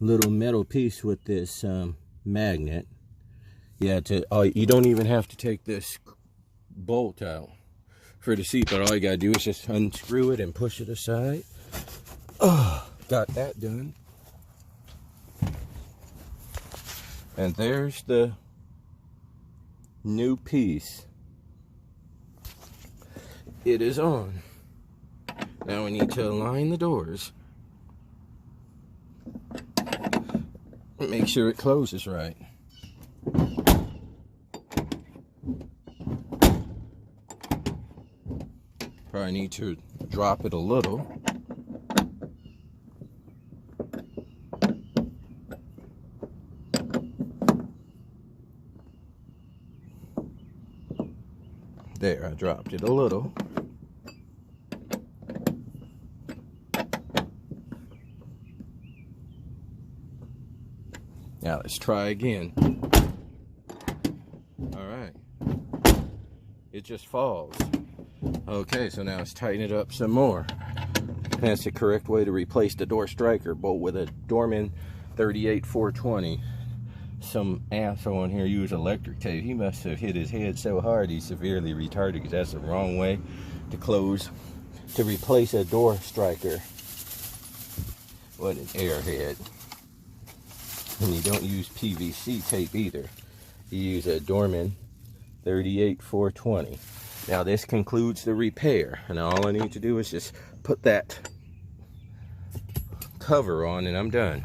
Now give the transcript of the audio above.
little metal piece with this magnet. Yeah, you don't even have to take this bolt out for the seat, but all you gotta do is just unscrew it and push it aside. Oh, got that done. And there's the new piece. It is on. Now we need to align the doors. Make sure it closes right. Probably need to drop it a little. There, I dropped it a little. Now let's try again. All right. It just falls. Okay, so now let's tighten it up some more. That's the correct way to replace the door striker bolt with a Dorman 38-420. Some asshole in here used electric tape. He must have hit his head so hard he's severely retarded, because that's the wrong way to replace a door striker. What an airhead. And you don't use PVC tape either. You use a Dorman 38-420. Now this concludes the repair, and all I need to do is just put that cover on and I'm done.